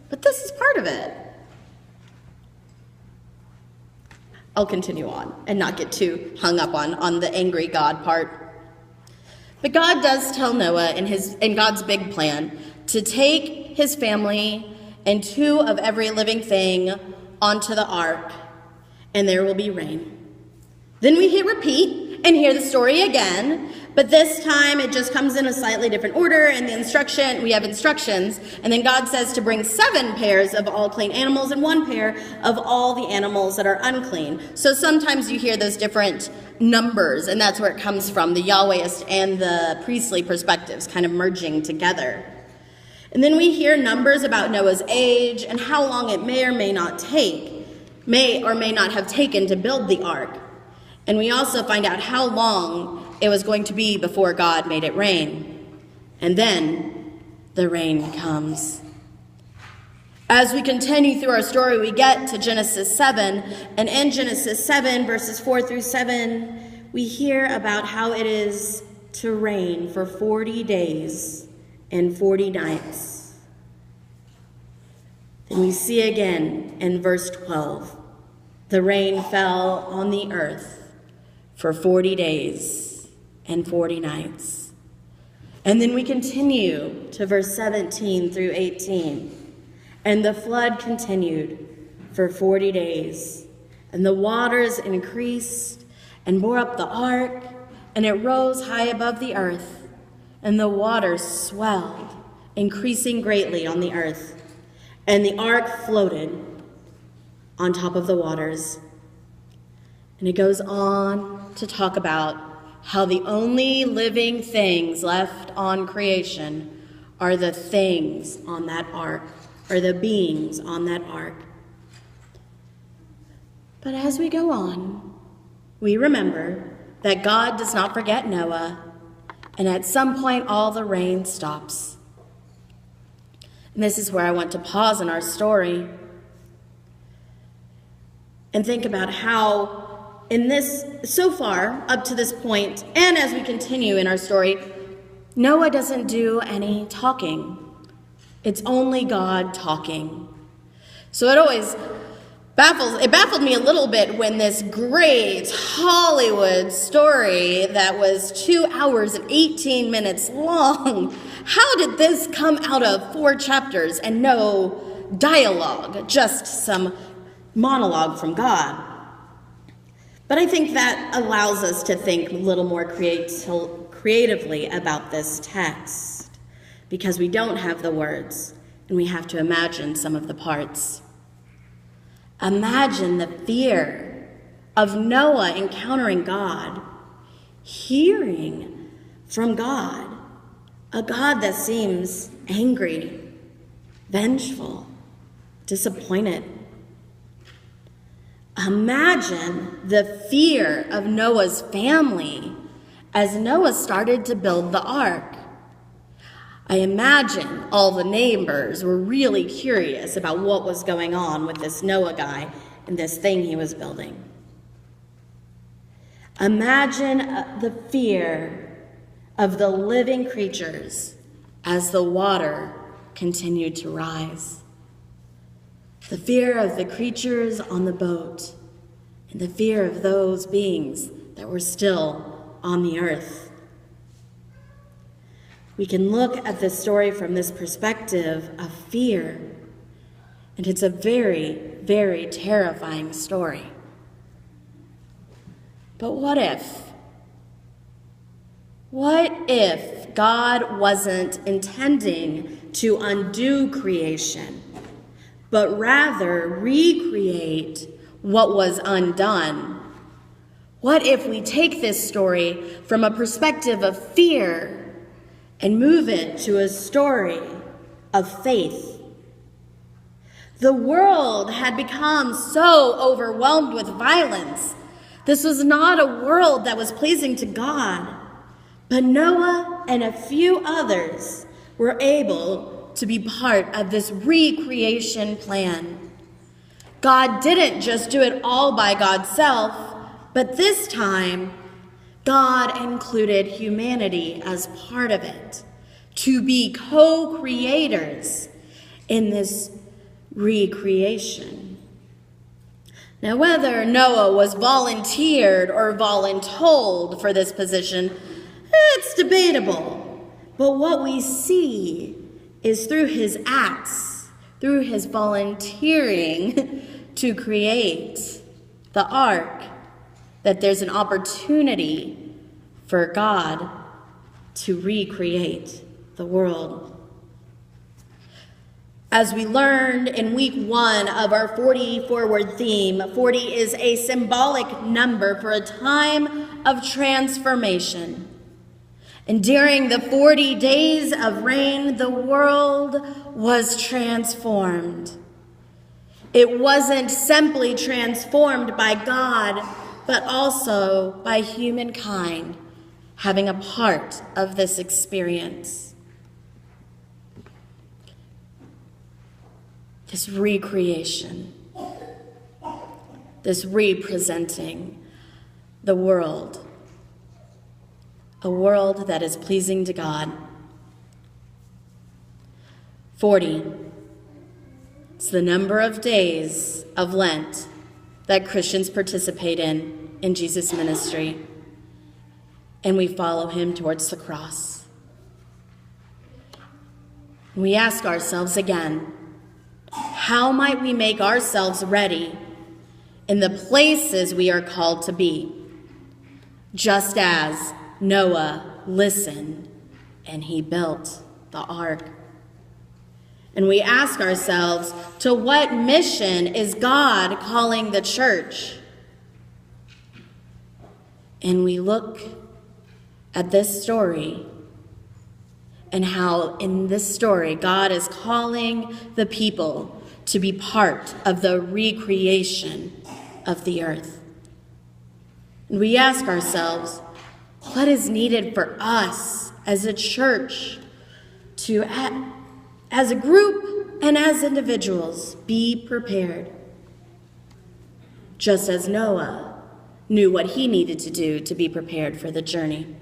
but this is part of it. I'll continue on and not get too hung up on the angry God part. But God does tell Noah in God's big plan to take his family and 2 of every living thing onto the ark, and there will be rain. Then we hit repeat and hear the story again, but this time it just comes in a slightly different order, and we have instructions, and then God says to bring 7 pairs of all clean animals and 1 pair of all the animals that are unclean. So sometimes you hear those different numbers, and that's where it comes from, the Yahwehist and the priestly perspectives kind of merging together. And then we hear numbers about Noah's age and how long it may or may not have taken to build the ark. And we also find out how long it was going to be before God made it rain. And then the rain comes. As we continue through our story, we get to Genesis 7. And in Genesis 7, verses 4 through 7, we hear about how it is to rain for 40 days and 40 nights. Then we see again in verse 12, the rain fell on the earth for 40 days and 40 nights. And then we continue to verse 17 through 18. And the flood continued for 40 days, and the waters increased and bore up the ark, and it rose high above the earth, and the waters swelled, increasing greatly on the earth. And the ark floated on top of the waters. And it goes on to talk about how the only living things left on creation are the things on that ark, or the beings on that ark. But as we go on, we remember that God does not forget Noah, and at some point all the rain stops. And this is where I want to pause in our story and think about how in this, so far, up to this point, and as we continue in our story, Noah doesn't do any talking. It's only God talking. So it baffled me a little bit when this great Hollywood story that was 2 hours and 18 minutes long, how did this come out of 4 chapters and no dialogue, just some monologue from God? But I think that allows us to think a little more creatively about this text, because we don't have the words, and we have to imagine some of the parts. Imagine the fear of Noah encountering God, hearing from God, a God that seems angry, vengeful, disappointed. Imagine the fear of Noah's family as Noah started to build the ark. I imagine all the neighbors were really curious about what was going on with this Noah guy and this thing he was building. Imagine the fear of the living creatures as the water continued to rise. The fear of the creatures on the boat, and the fear of those beings that were still on the earth. We can look at this story from this perspective of fear, and it's a very, very terrifying story. But what if? What if God wasn't intending to undo creation, but rather recreate what was undone? What if we take this story from a perspective of fear and move it to a story of faith? The world had become so overwhelmed with violence. This was not a world that was pleasing to God, but Noah and a few others were able to be part of this recreation plan. God didn't just do it all by God's self, but this time, God included humanity as part of it, to be co-creators in this recreation. Now, whether Noah was volunteered or voluntold for this position, it's debatable. But what we see is through his acts, through his volunteering to create the ark, that there's an opportunity for God to recreate the world. As we learned in week 1 of our 40 forward theme, 40 is a symbolic number for a time of transformation. And during the 40 days of rain, the world was transformed. It wasn't simply transformed by God, but also by humankind having a part of this experience. This recreation, this representing the world, a world that is pleasing to God. 40 is the number of days of Lent that Christians participate in Jesus' ministry, and we follow him towards the cross. We ask ourselves again, how might we make ourselves ready in the places we are called to be, just as Noah listened and he built the ark? And we ask ourselves, to what mission is God calling the church? And we look at this story and how in this story God is calling the people to be part of the recreation of the earth. And we ask ourselves, what is needed for us as a church to, as a group and as individuals, be prepared? Just as Noah knew what he needed to do to be prepared for the journey.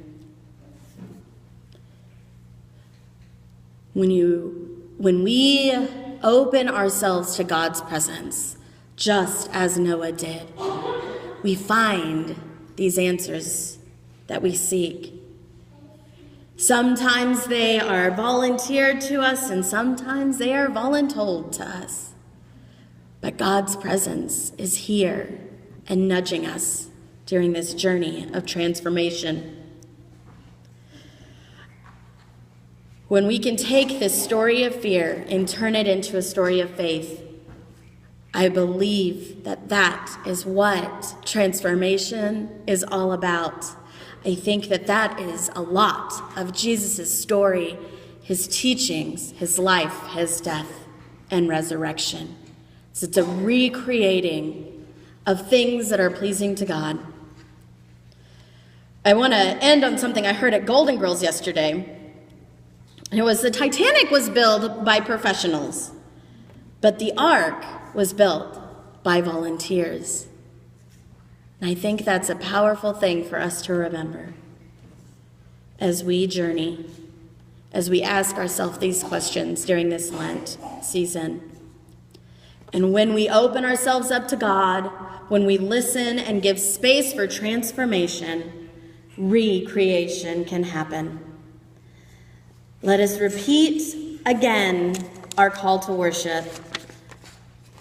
When we open ourselves to God's presence, just as Noah did, we find these answers that we seek. Sometimes they are volunteered to us, and sometimes they are voluntold to us. But God's presence is here and nudging us during this journey of transformation. When we can take this story of fear and turn it into a story of faith, I believe that that is what transformation is all about. I think that that is a lot of Jesus' story, his teachings, his life, his death, and resurrection. So it's a recreating of things that are pleasing to God. I want to end on something I heard at Golden Girls yesterday. It was the Titanic was built by professionals, but the Ark was built by volunteers. And I think that's a powerful thing for us to remember as we journey, as we ask ourselves these questions during this Lent season. And when we open ourselves up to God, when we listen and give space for transformation, recreation can happen. Let us repeat again our call to worship,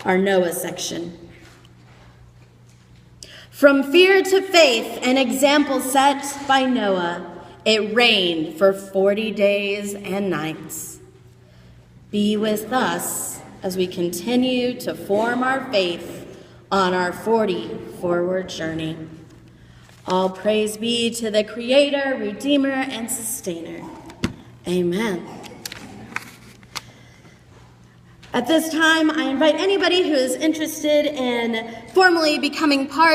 our Noah section. From fear to faith, an example set by Noah, it rained for 40 days and nights. Be with us as we continue to form our faith on our 40 forward journey. All praise be to the Creator, Redeemer, and Sustainer. Amen. At this time, I invite anybody who is interested in formally becoming part